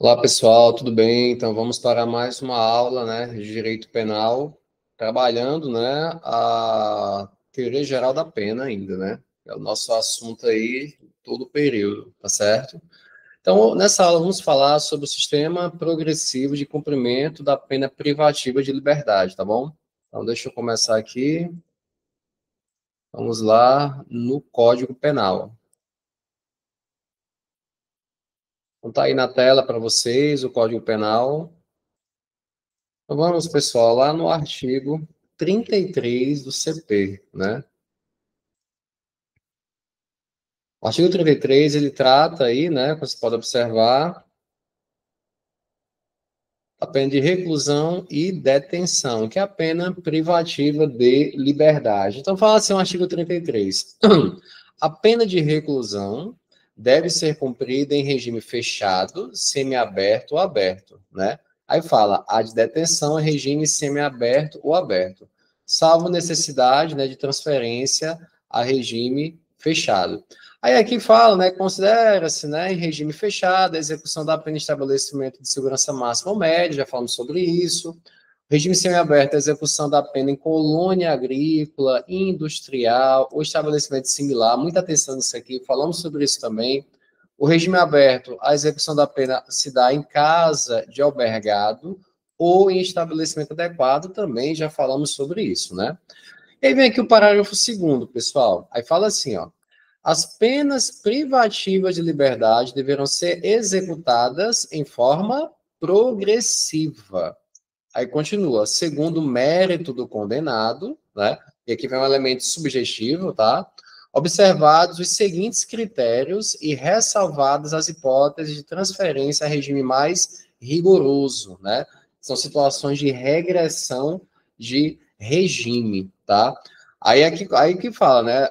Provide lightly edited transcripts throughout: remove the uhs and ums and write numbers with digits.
Olá, pessoal, tudo bem? Então, vamos para mais uma aula, né, de Direito Penal, trabalhando, né, a teoria geral da pena ainda, né? É o nosso assunto aí todo o período, tá certo? Então, nessa aula, vamos falar sobre o sistema progressivo de cumprimento da pena privativa de liberdade, tá bom? Então, deixa eu começar aqui. Vamos lá no Código Penal. Então, tá aí na tela para vocês o Código Penal. Então, vamos, pessoal, lá no artigo 33 do CP, né? O artigo 33, ele trata aí, né, como você pode observar, a pena de reclusão e detenção, que é a pena privativa de liberdade. Então, fala assim o artigo 33. A pena de reclusão deve ser cumprida em regime fechado, semiaberto ou aberto, né? Aí fala, a de detenção em regime semiaberto ou aberto, salvo necessidade, né, de transferência a regime fechado. Aí aqui fala, né, considera-se, né, em regime fechado, a execução da pena em estabelecimento de segurança máxima ou média, já falamos sobre isso. Regime semiaberto, a execução da pena em colônia agrícola, industrial ou estabelecimento similar. Muita atenção nisso aqui, falamos sobre isso também. O regime aberto, a execução da pena se dá em casa de albergado ou em estabelecimento adequado, também já falamos sobre isso, né? E aí vem aqui o parágrafo 2º, pessoal. Aí fala assim, ó. As penas privativas de liberdade deverão ser executadas em forma progressiva. Aí continua, segundo o mérito do condenado, né? E aqui vem um elemento subjetivo, tá? Observados os seguintes critérios e ressalvadas as hipóteses de transferência a regime mais rigoroso, né? São situações de regressão de regime, tá? Aí que fala, né?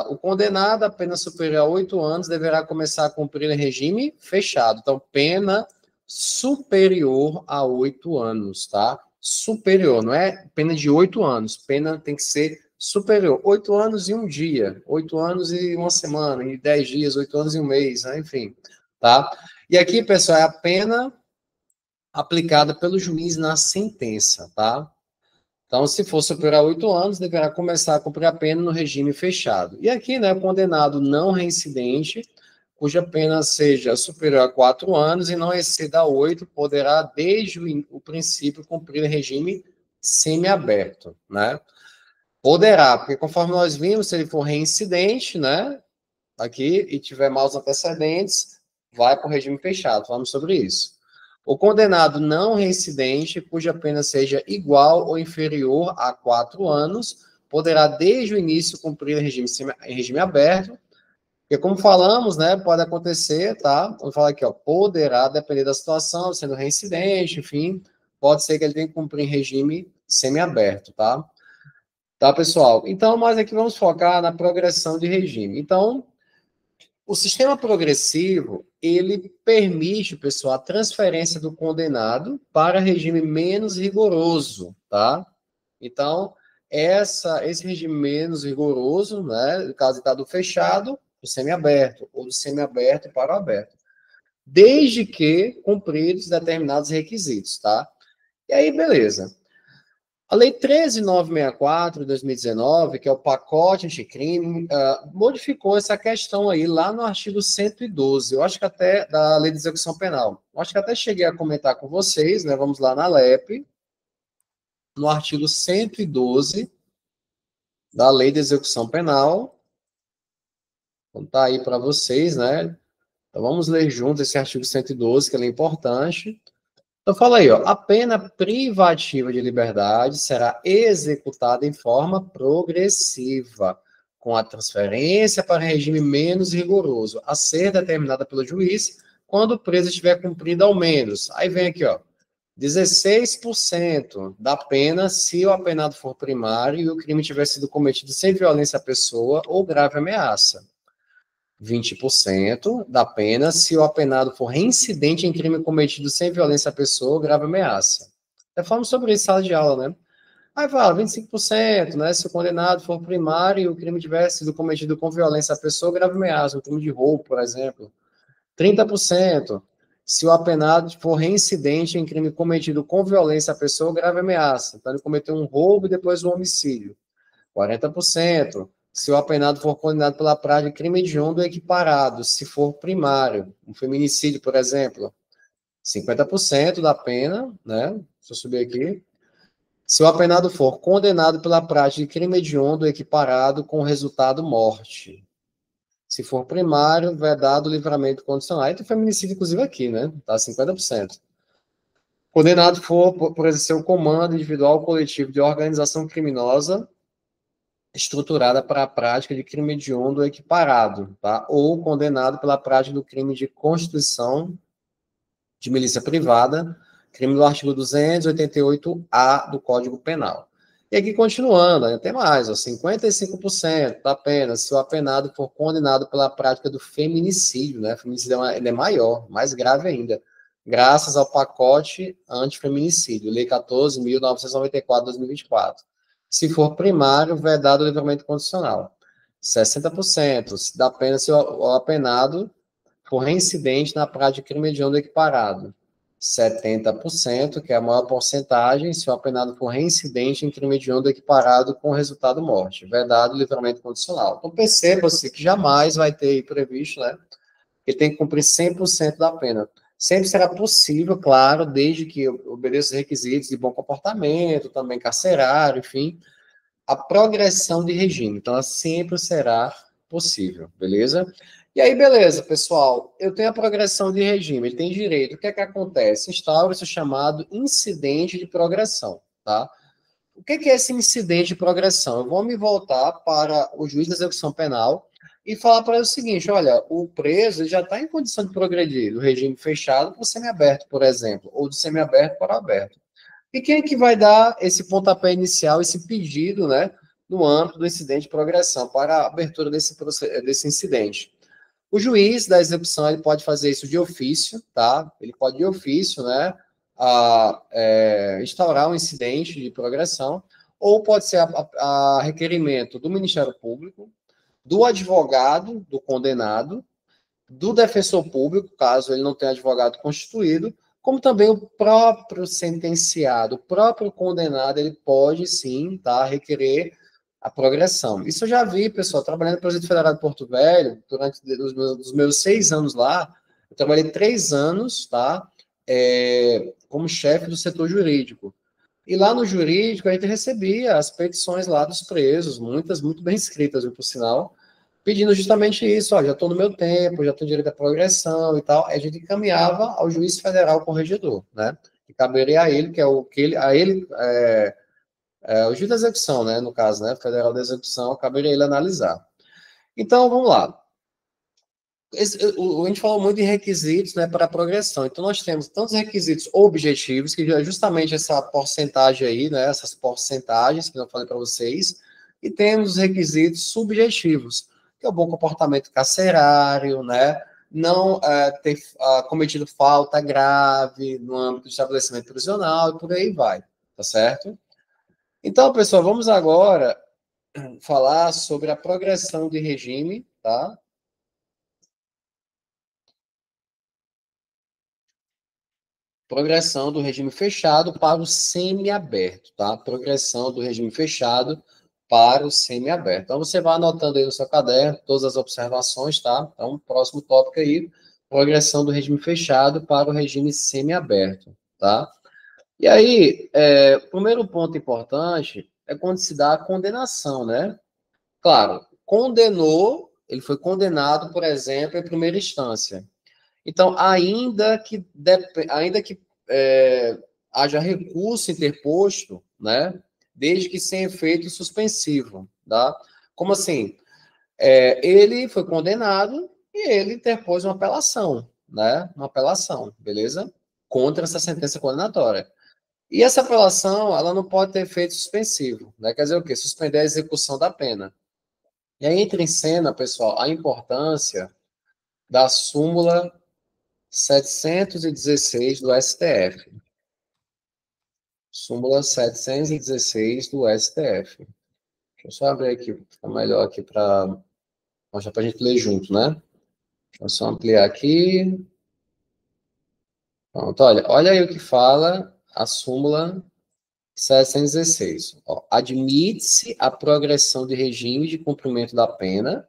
O condenado a pena superior a 8 anos deverá começar a cumprir em regime fechado. Então, pena superior a 8 anos, tá? Superior, não é pena de 8 anos, pena tem que ser superior. 8 anos e um dia, 8 anos e uma semana, e 10 dias, 8 anos e um mês, né? Enfim, tá? E aqui, pessoal, é a pena aplicada pelo juiz na sentença, tá? Então, se for superior a 8 anos, deverá começar a cumprir a pena no regime fechado. E aqui, né, condenado não reincidente, cuja pena seja superior a 4 anos e não exceda 8, poderá, desde o princípio, cumprir em regime semiaberto, né? Poderá, porque conforme nós vimos, se ele for reincidente, né, aqui, e tiver maus antecedentes, vai para o regime fechado, falamos sobre isso. O condenado não reincidente, cuja pena seja igual ou inferior a 4 anos, poderá, desde o início, cumprir em regime aberto, porque, como falamos, né, pode acontecer, tá? Vamos falar aqui, ó, poderá, depender da situação, sendo reincidente, enfim, pode ser que ele tenha que cumprir em regime semiaberto, tá? Tá, pessoal? Então, nós aqui vamos focar na progressão de regime. Então, o sistema progressivo, ele permite, pessoal, a transferência do condenado para regime menos rigoroso, tá? Então, esse regime menos rigoroso, né, no caso está do fechado, do semiaberto, ou do semiaberto para o aberto, desde que cumpridos determinados requisitos, tá? E aí, beleza. A Lei 13.964 de 2019, que é o pacote anticrime, modificou essa questão aí lá no artigo 112, eu acho que até, da Lei de Execução Penal. Eu acho que até cheguei a comentar com vocês, né? Vamos lá na LEP, no artigo 112 da Lei de Execução Penal. Então tá aí para vocês, né? Então vamos ler juntos esse artigo 112, que ele é importante. Então, fala aí, ó, a pena privativa de liberdade será executada em forma progressiva, com a transferência para regime menos rigoroso, a ser determinada pelo juiz, quando o preso estiver cumprido ao menos. Aí vem aqui, ó, 16% da pena se o apenado for primário e o crime tiver sido cometido sem violência à pessoa ou grave ameaça. 20% da pena se o apenado for reincidente em crime cometido sem violência à pessoa ou grave ameaça. Já falamos sobre isso em sala de aula, né? Aí fala 25%, né? Se o condenado for primário e o crime tiver sido cometido com violência à pessoa ou grave ameaça, um crime de roubo, por exemplo. 30%. se o apenado for reincidente em crime cometido com violência à pessoa ou grave ameaça. Então, ele cometeu um roubo e depois um homicídio. 40%. Se o apenado for condenado pela prática de crime hediondo equiparado, se for primário, um feminicídio, por exemplo, 50% da pena, né? Se eu subir aqui. Se o apenado for condenado pela prática de crime hediondo equiparado com resultado morte. Se for primário, vedado o livramento condicional. E tem feminicídio, inclusive, aqui, né? Tá 50%. Condenado for por exercer o comando individual ou coletivo de organização criminosa estruturada para a prática de crime hediondo equiparado, tá? Ou condenado pela prática do crime de constituição de milícia privada, crime do artigo 288-A do Código Penal. E aqui, continuando, ainda tem mais, ó, 55% da pena se o apenado for condenado pela prática do feminicídio, né? O feminicídio ele é maior, mais grave ainda, graças ao pacote antifeminicídio, Lei 14.994/2024. Se for primário, vedado o livramento condicional. 60% da pena se o apenado for reincidente na prática de crime hediondo equiparado. 70%, que é a maior porcentagem, se o apenado for reincidente em crime hediondo equiparado com resultado morte. Vedado livramento condicional. Então, perceba-se que jamais vai ter previsto, né? Ele tem que cumprir 100% da pena. Sempre será possível, claro, desde que obedeça os requisitos de bom comportamento, também carcerário, enfim, a progressão de regime. Então, ela sempre será possível, beleza? E aí, beleza, pessoal, eu tenho a progressão de regime, ele tem direito. O que é que acontece? Instaura-se o chamado incidente de progressão, tá? O que é esse incidente de progressão? Eu vou me voltar para o juiz da execução penal e falar para ele o seguinte, olha, o preso já está em condição de progredir do regime fechado para o semiaberto, por exemplo, ou do semiaberto para o aberto. E quem é que vai dar esse pontapé inicial, esse pedido, né, no âmbito do incidente de progressão, para a abertura desse incidente? O juiz da execução, ele pode fazer isso de ofício, tá? Ele pode, de ofício, né, instaurar um incidente de progressão, ou pode ser a requerimento do Ministério Público, do advogado do condenado, do defensor público, caso ele não tenha advogado constituído, como também o próprio sentenciado, o próprio condenado, ele pode sim, tá, requerer a progressão. Isso eu já vi, pessoal, trabalhando no Presídio Federal de Porto Velho, durante os meus 6 anos lá, eu trabalhei 3 anos, tá, como chefe do setor jurídico. E lá no jurídico, a gente recebia as petições lá dos presos, muitas muito bem escritas, por sinal, pedindo justamente isso, ó, já estou no meu tempo, já tenho direito à progressão e tal. A gente encaminhava ao juiz federal corregedor, né? Que caberia a ele, que é o que ele, a ele, o juiz da execução, né? No caso, né? Federal da execução, caberia a ele analisar. Então, vamos lá. A gente falou muito de requisitos, né, para a progressão. Então, nós temos tantos requisitos objetivos, que é justamente essa porcentagem aí, né, essas porcentagens que eu falei para vocês, e temos os requisitos subjetivos, que é o bom comportamento carcerário, né, não ter cometido falta grave no âmbito do estabelecimento prisional, e por aí vai, tá certo? Então, pessoal, vamos agora falar sobre a progressão de regime, tá? Progressão do regime fechado para o semiaberto, tá? Progressão do regime fechado para o semiaberto. Então, você vai anotando aí no seu caderno todas as observações, tá? Então, próximo tópico aí, progressão do regime fechado para o regime semiaberto, tá? E aí, o primeiro ponto importante é quando se dá a condenação, né? Claro, condenou, ele foi condenado, por exemplo, em primeira instância. Então, ainda que haja recurso interposto, né, desde que sem efeito suspensivo, tá? Como assim? Ele foi condenado e ele interpôs uma apelação, né? Uma apelação, beleza? Contra essa sentença condenatória. E essa apelação, ela não pode ter efeito suspensivo, né? Quer dizer o quê? Suspender a execução da pena. E aí entra em cena, pessoal, a importância da súmula 716 do STF. Súmula 716 do STF. Deixa eu só abrir aqui, fica melhor aqui para mostrar para a gente ler junto, né? Deixa eu só ampliar aqui. Pronto, olha aí o que fala a súmula 716. Admite-se a progressão de regime de cumprimento da pena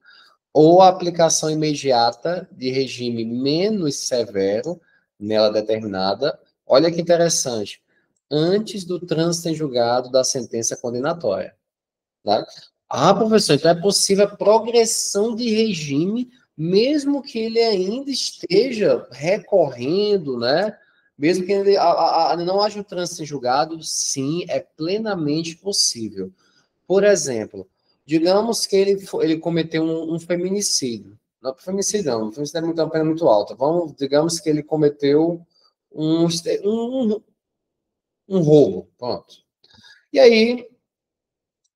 ou a aplicação imediata de regime menos severo nela determinada. Olha que interessante. Antes do trânsito em julgado da sentença condenatória. Tá? Ah, professor, então é possível a progressão de regime, mesmo que ele ainda esteja recorrendo, né? Mesmo que ele não haja o trânsito em julgado, sim, é plenamente possível. Por exemplo, digamos que ele cometeu um feminicídio. Não, feminicídio não, feminicídio é uma pena muito alta. Digamos que ele cometeu um, um, um roubo, pronto. E aí,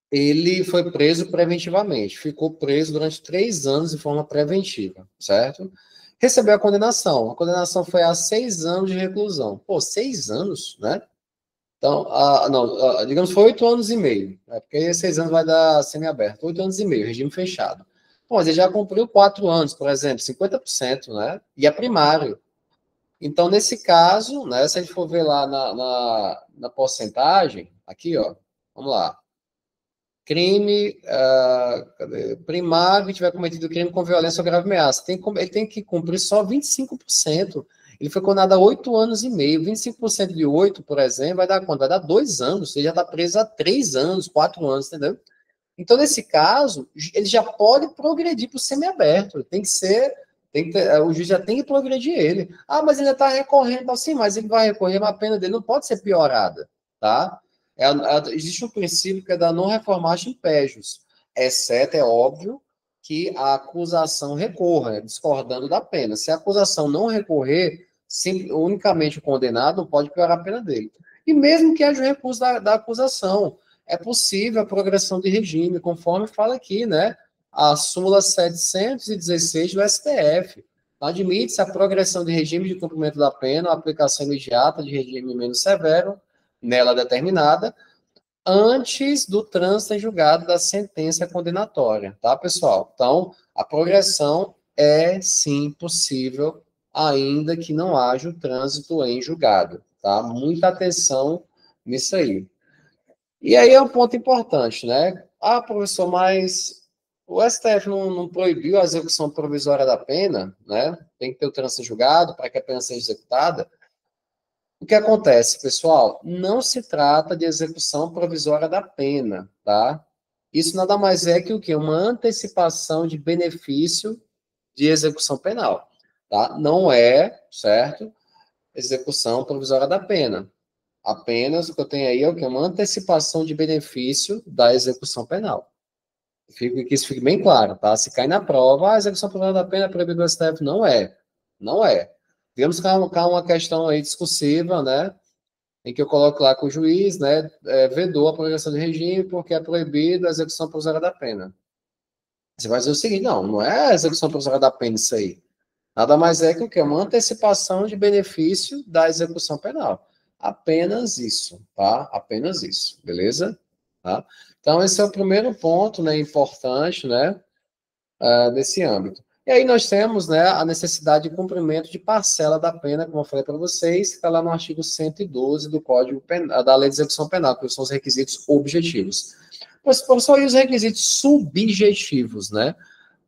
ele foi preso preventivamente. Ficou preso durante 3 anos de forma preventiva, certo? Recebeu a condenação. A condenação foi a 6 anos de reclusão. Pô, 6 anos, né? Então, não, digamos, foi 8 anos e meio. Né? Porque aí 6 anos vai dar semiaberto. 8 anos e meio, regime fechado. Bom, mas ele já cumpriu 4 anos, por exemplo, 50%, né? E é primário. Então, nesse caso, né, se a gente for ver lá na porcentagem, aqui, ó, vamos lá. Crime primário que tiver cometido crime com violência ou grave ameaça. Ele tem que cumprir só 25%. Ele foi condenado a 8 anos e meio. 25% de 8, por exemplo, vai dar quanto? Vai dar 2 anos. Ele já está preso há 3 anos, 4 anos, entendeu? Então, nesse caso, ele já pode progredir para o semiaberto. Tem que ser. O juiz já tem que progredir ele. Ah, mas ele está recorrendo. Assim, mas ele vai recorrer, mas a pena dele não pode ser piorada, tá? Existe um princípio que é da não reformatio impejus, exceto, é óbvio, que a acusação recorra, discordando da pena. Se a acusação não recorrer, unicamente o condenado não pode piorar a pena dele. E mesmo que haja o recurso da acusação, é possível a progressão de regime, conforme fala aqui, né? A súmula 716 do STF. Admite-se a progressão de regime de cumprimento da pena, a aplicação imediata de regime menos severo, nela determinada, antes do trânsito em julgado da sentença condenatória, tá, pessoal? Então, a progressão é sim possível, ainda que não haja o trânsito em julgado, tá? Muita atenção nisso aí. E aí é um ponto importante, né? Ah, professor, mas o STF não proibiu a execução provisória da pena, né? Tem que ter o trânsito julgado para que a pena seja executada. O que acontece, pessoal? Não se trata de execução provisória da pena, tá? Isso nada mais é que o quê? Uma antecipação de benefício de execução penal, tá? Não é, certo? Execução provisória da pena. Apenas o que eu tenho aí é o quê? Uma antecipação de benefício da execução penal. Que isso fique bem claro, tá? Se cai na prova, a execução provisória da pena é proibida do STF. Não é. Não é. Digamos que há uma questão aí discursiva, né? Em que eu coloco lá que o juiz, né, vedou a progressão de regime porque é proibida a execução provisória da pena. Você vai dizer o seguinte, não é a execução provisória da pena isso aí. Nada mais é que o quê? Uma antecipação de benefício da execução penal. Apenas isso, tá? Apenas isso, beleza? Tá? Então, esse é o primeiro ponto, né, importante, né, desse âmbito. E aí nós temos, né, a necessidade de cumprimento de parcela da pena, como eu falei para vocês, que está lá no artigo 112 do Código Penal, da Lei de Execução Penal, que são os requisitos objetivos. Mas, professor, e os requisitos subjetivos, né?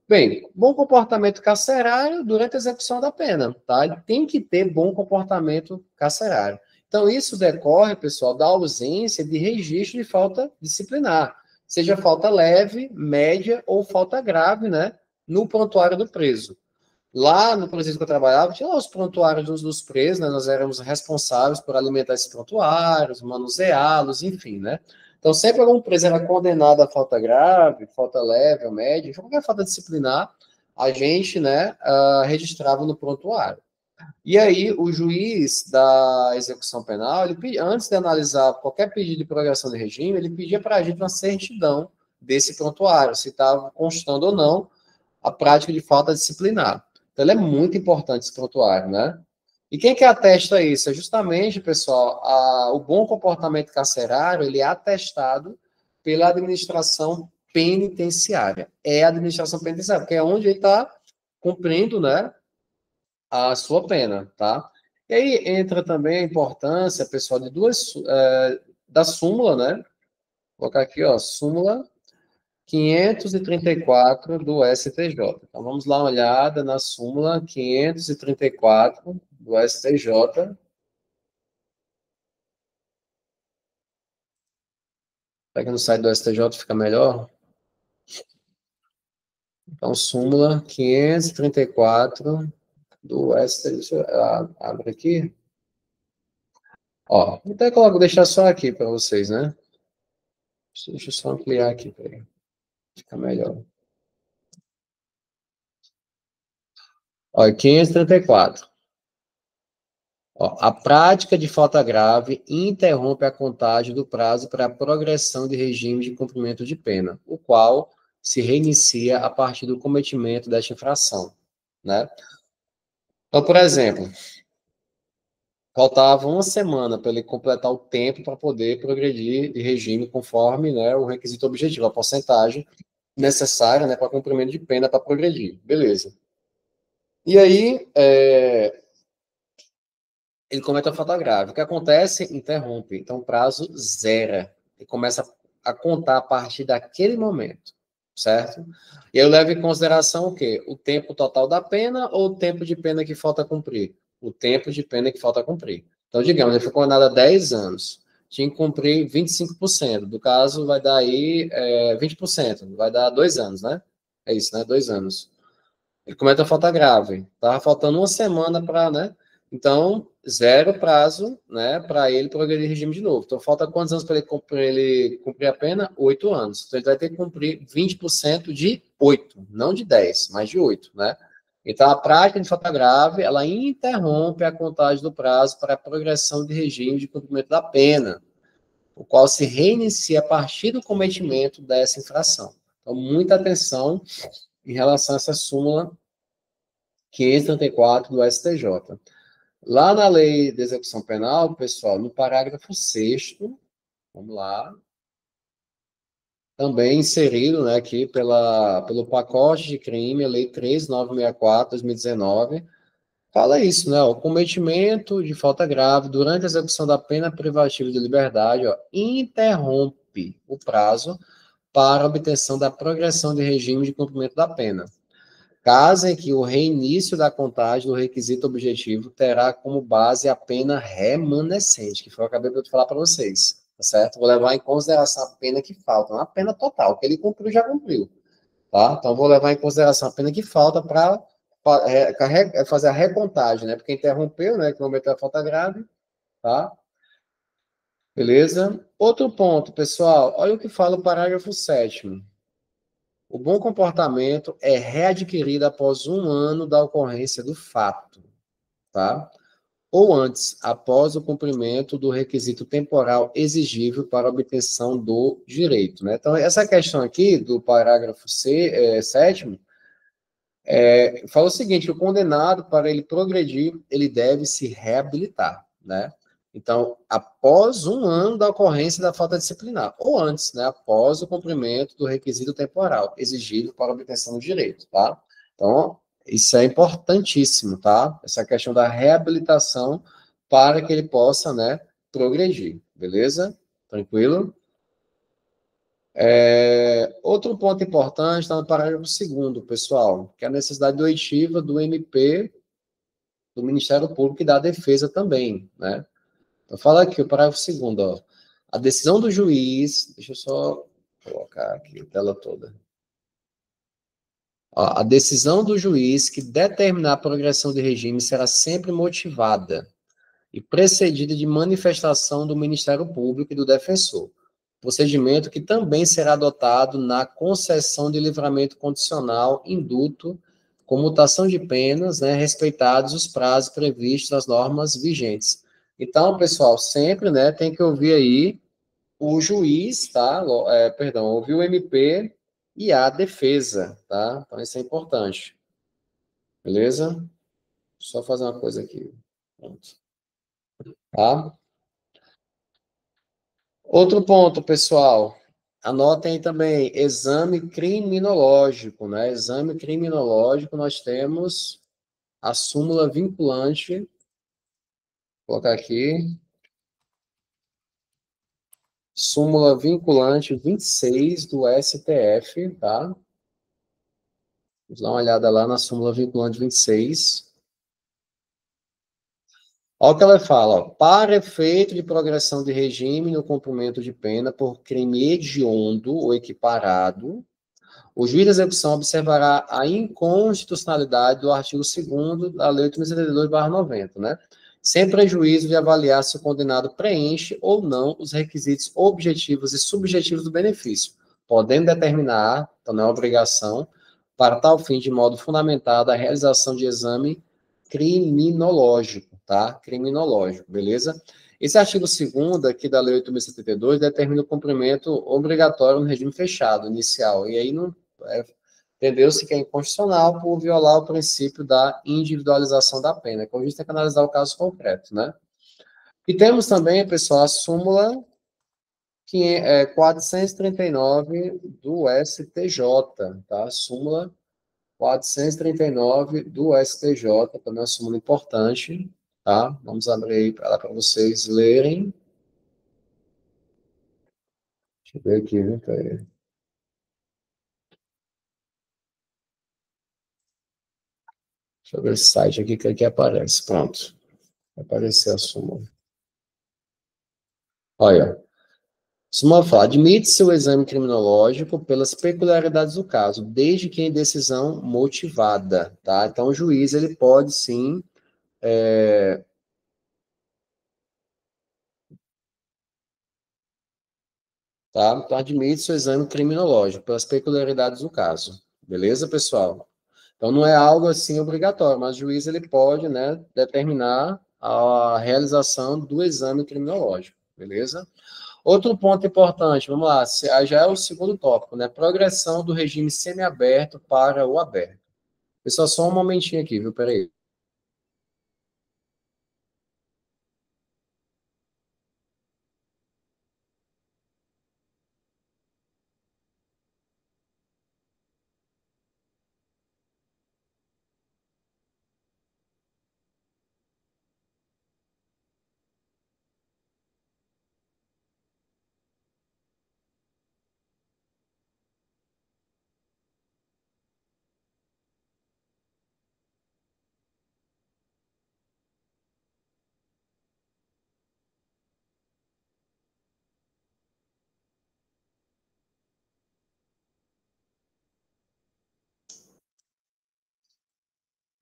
Bem, bom comportamento carcerário durante a execução da pena, tá? Ele tem que ter bom comportamento carcerário. Então, isso decorre, pessoal, da ausência de registro de falta disciplinar, seja falta leve, média ou falta grave, né? No prontuário do preso. Lá no presídio que eu trabalhava, tinha lá os prontuários dos presos, né? Nós éramos responsáveis por alimentar esses prontuários, manuseá-los, enfim, né? Então, sempre algum preso era condenado a falta grave, falta leve ou média, qualquer falta disciplinar, a gente, né, registrava no prontuário. E aí, o juiz da execução penal, antes de analisar qualquer pedido de progressão de regime, ele pedia para a gente uma certidão desse prontuário, se estava constando ou não a prática de falta disciplinar. Então, ele é muito importante esse prontuário, né? E quem que atesta isso? É justamente, pessoal, o bom comportamento carcerário, ele é atestado pela administração penitenciária. É a administração penitenciária, porque é onde ele está cumprindo, né, a sua pena, tá? E aí entra também a importância, pessoal, de da súmula, né? Vou colocar aqui, ó, súmula 534 do STJ. Então, vamos lá uma olhada na súmula 534 do STJ. Pega no site do STJ, fica melhor. Então, súmula 534 do STJ. Deixa eu abrir aqui. Ó, então eu coloco, deixar só aqui para vocês, né? Deixa eu só ampliar aqui, peraí. Fica melhor. Ó, 534. Ó, a prática de falta grave interrompe a contagem do prazo para a progressão de regime de cumprimento de pena, o qual se reinicia a partir do cometimento desta infração, né? Então, por exemplo, faltava uma semana para ele completar o tempo para poder progredir de regime conforme, né, o requisito objetivo, a porcentagem necessária, né, para cumprimento de pena para progredir. Beleza. E aí, ele comete a falta grave. O que acontece? Interrompe. Então, o prazo zera. E começa a contar a partir daquele momento, certo? E eu levo em consideração o quê? O tempo total da pena ou o tempo de pena que falta cumprir? O tempo de pena que falta cumprir. Então, digamos, ele foi condenado a 10 anos. Tinha que cumprir 25%. Do caso, vai dar aí 20%. Vai dar 2 anos, né? É isso, né? 2 anos. Ele comete a falta grave. Tava faltando uma semana para, né? Então, zero prazo, né, para ele progredir regime de novo. Então, falta quantos anos para ele cumprir a pena? 8 anos. Então, ele vai ter que cumprir 20% de 8, não de 10, mas de 8, né? Então, a prática de falta grave, ela interrompe a contagem do prazo para a progressão de regime de cumprimento da pena, o qual se reinicia a partir do cometimento dessa infração. Então, muita atenção em relação a essa súmula 534 do STJ. Lá na lei de execução penal, pessoal, no parágrafo 6º, vamos lá, também inserido, né, aqui pelo pacote de crime, a lei 3.964/2019, fala isso, né, o cometimento de falta grave durante a execução da pena privativa de liberdade, ó, interrompe o prazo para a obtenção da progressão de regime de cumprimento da pena. Caso em que o reinício da contagem do requisito objetivo terá como base a pena remanescente, que foi o que eu acabei de falar para vocês, tá certo? Vou levar em consideração a pena que falta, não a pena total, que ele cumpriu, já cumpriu, tá? Então, vou levar em consideração a pena que falta para fazer a recontagem, né? Porque interrompeu, né? Que cometeu a falta grave, tá? Beleza? Outro ponto, pessoal, olha o que fala o parágrafo 7º. O bom comportamento é readquirido após 1 ano da ocorrência do fato, tá? Ou antes, após o cumprimento do requisito temporal exigível para a obtenção do direito, né? Então, essa questão aqui do parágrafo 7º, fala o seguinte: o condenado, para ele progredir, ele deve se reabilitar, né? Então, após 1 ano da ocorrência da falta disciplinar, ou antes, né, após o cumprimento do requisito temporal exigido para a obtenção do direito, tá? Então, isso é importantíssimo, tá? Essa questão da reabilitação para que ele possa, né, progredir, beleza? Tranquilo? Outro ponto importante está no parágrafo 2º, pessoal, que é a necessidade oitiva do MP, do Ministério Público e da Defesa também, né? Então, fala aqui o parágrafo 2º, ó. A decisão do juiz, deixa eu só colocar aqui a tela toda. Ó, a decisão do juiz que determinar a progressão de regime será sempre motivada e precedida de manifestação do Ministério Público e do defensor. Procedimento que também será adotado na concessão de livramento condicional, indulto, comutação de penas, né, respeitados os prazos previstos nas normas vigentes. Então, pessoal, sempre, né, tem que ouvir aí o juiz, tá? Perdão, ouvir o MP e a defesa, tá? Então, isso é importante. Beleza? Só fazer uma coisa aqui. Pronto. Tá? Outro ponto, pessoal. Anotem aí também, exame criminológico, né? Exame criminológico, nós temos a súmula vinculante Vou colocar aqui. Súmula vinculante 26 do STF, tá? Vamos dar uma olhada lá na súmula vinculante 26. Olha o que ela fala, ó, para efeito de progressão de regime no cumprimento de pena por crime hediondo ou equiparado, o juiz de execução observará a inconstitucionalidade do artigo 2º da Lei 8.072/90, né? Sem prejuízo de avaliar se o condenado preenche ou não os requisitos objetivos e subjetivos do benefício, podendo determinar, então não é obrigação, para tal fim, de modo fundamentado, a realização de exame criminológico, tá? Criminológico, beleza? Esse artigo 2º aqui da Lei 8.072 determina o cumprimento obrigatório no regime fechado, inicial, e aí não entendeu-se que é inconstitucional por violar o princípio da individualização da pena. Então, a gente tem que analisar o caso concreto, né? E temos também, pessoal, a súmula 439 do STJ, tá? Súmula 439 do STJ, também é uma súmula importante, tá? Vamos abrir ela para vocês lerem. Deixa eu ver aqui, né? Deixa eu ver esse site aqui que aqui aparece. Pronto. Vai aparecer a súmula. Olha. Súmula fala, admite-se o exame criminológico pelas peculiaridades do caso, desde que em decisão motivada, tá? Então, o juiz, ele pode, sim, tá? Então, admite-se o exame criminológico pelas peculiaridades do caso. Beleza, pessoal? Então, não é algo, assim, obrigatório, mas o juiz, ele pode, né, determinar a realização do exame criminológico. Beleza? Outro ponto importante, vamos lá, já é o segundo tópico, né? Progressão do regime semiaberto para o aberto. Pessoal, só um momentinho aqui, viu? Peraí.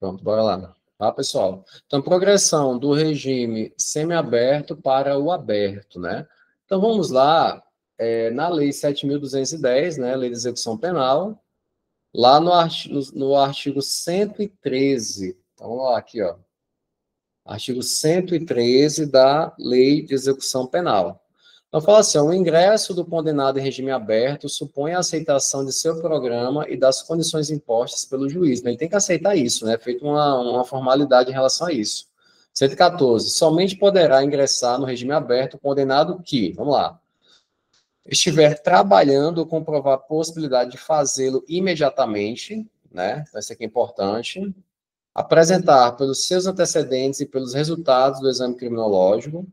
Pronto, bora lá. Tá, pessoal? Então, progressão do regime semiaberto para o aberto, né? Então, vamos lá, na Lei 7.210, né, Lei de Execução Penal, lá no artigo 113, então, vamos lá, aqui, ó, artigo 113 da Lei de Execução Penal. Então, fala assim, o ingresso do condenado em regime aberto supõe a aceitação de seu programa e das condições impostas pelo juiz. Né? Ele tem que aceitar isso, né? Feito uma formalidade em relação a isso. 114. Somente poderá ingressar no regime aberto o condenado que, vamos lá, estiver trabalhando ou comprovar a possibilidade de fazê-lo imediatamente, né? Então, isso aqui é importante. Apresentar pelos seus antecedentes e pelos resultados do exame criminológico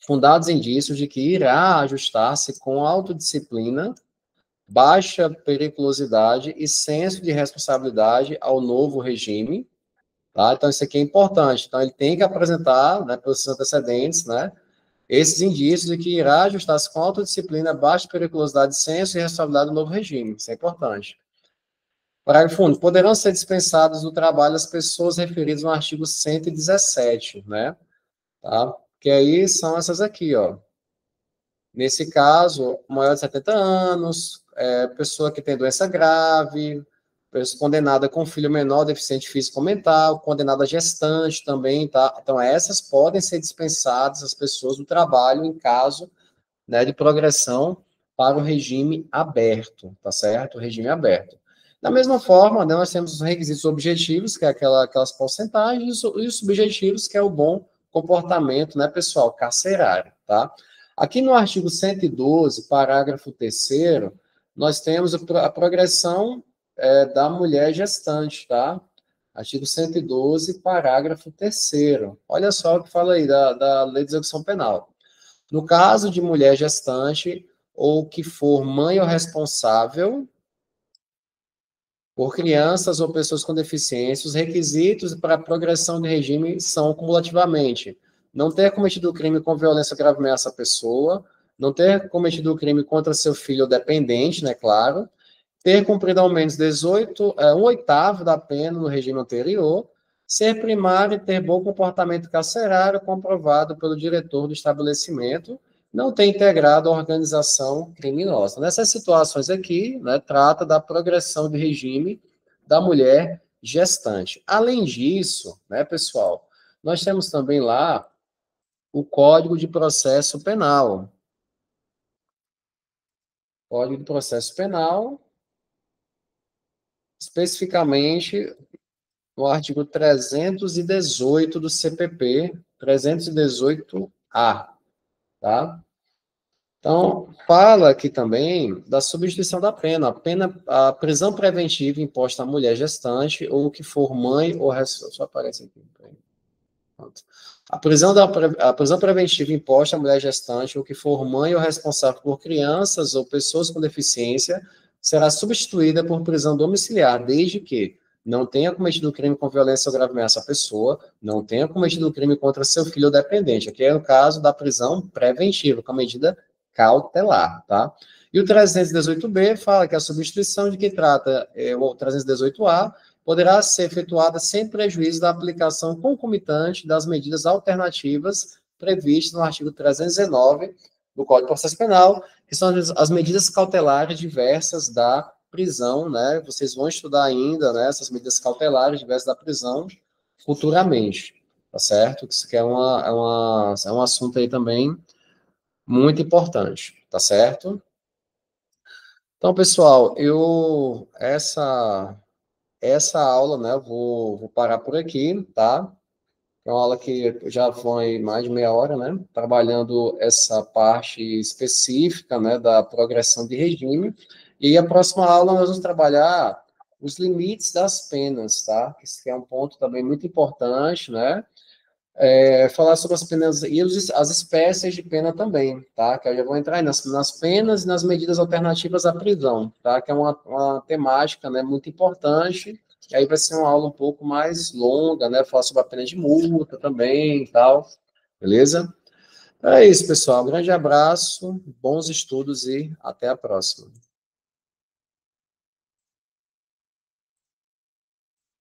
fundados indícios de que irá ajustar-se com autodisciplina, baixa periculosidade e senso de responsabilidade ao novo regime, tá? Então, isso aqui é importante. Então, ele tem que apresentar, né, pelos seus antecedentes, né, esses indícios de que irá ajustar-se com autodisciplina, baixa periculosidade, senso e responsabilidade do novo regime. Isso é importante. Parágrafo único. Poderão ser dispensadas do trabalho as pessoas referidas no artigo 117, né? Tá? Que aí são essas aqui, ó. Nesse caso, maior de 70 anos, pessoa que tem doença grave, pessoa condenada com filho menor, deficiente físico ou mental, condenada gestante também, tá? Então, essas podem ser dispensadas as pessoas do trabalho em caso, né, de progressão para o regime aberto, tá certo? O regime aberto. Da mesma forma, né, nós temos os requisitos objetivos, que é aquelas porcentagens, e os subjetivos, que é o bom comportamento, né, pessoal, carcerário, tá? Aqui no artigo 112, parágrafo 3º, nós temos a progressão da mulher gestante, tá? Artigo 112, parágrafo 3º. Olha só o que fala aí da Lei de Execução Penal. No caso de mulher gestante ou que for mãe ou responsável por crianças ou pessoas com deficiência, os requisitos para a progressão do regime são cumulativamente não ter cometido o crime com violência grave ameaça à pessoa, não ter cometido o crime contra seu filho ou dependente, né, claro, ter cumprido ao menos 1/8 da pena no regime anterior, ser primário e ter bom comportamento carcerário comprovado pelo diretor do estabelecimento, não ter integrado a organização criminosa. Nessas situações aqui, né, trata da progressão de regime da mulher gestante. Além disso, né, pessoal, nós temos também lá o Código de Processo Penal. Código de Processo Penal, especificamente no artigo 318 do CPP, 318-A, tá? Então, fala aqui também da substituição da pena. A prisão preventiva imposta à mulher gestante ou que for mãe ou... Só aparece aqui. Pronto. A prisão preventiva imposta à mulher gestante ou que for mãe ou responsável por crianças ou pessoas com deficiência será substituída por prisão domiciliar, desde que não tenha cometido crime com violência ou grave ameaça à pessoa, não tenha cometido crime contra seu filho ou dependente. Aqui é o caso da prisão preventiva, com a medida cautelar, tá? E o 318-B fala que a substituição de que trata o 318-A poderá ser efetuada sem prejuízo da aplicação concomitante das medidas alternativas previstas no artigo 319 do Código de Processo Penal, que são as medidas cautelares diversas da prisão, né? Vocês vão estudar ainda, né, essas medidas cautelares diversas da prisão futuramente, tá certo? Isso que é um assunto aí também muito importante, tá certo? Então, pessoal, essa aula, né, eu vou parar por aqui, tá? É uma aula que já foi mais de meia hora, né? Trabalhando essa parte específica, né, da progressão de regime. E a próxima aula nós vamos trabalhar os limites das penas, tá? Esse é um ponto também muito importante, né? Falar sobre as penas e as espécies de pena também, tá? Que eu já vou entrar aí nas penas e nas medidas alternativas à prisão, tá? Que é uma temática, né, muito importante. E aí vai ser uma aula um pouco mais longa, né? Falar sobre a pena de multa também e tal, beleza? É isso, pessoal. Um grande abraço, bons estudos e até a próxima.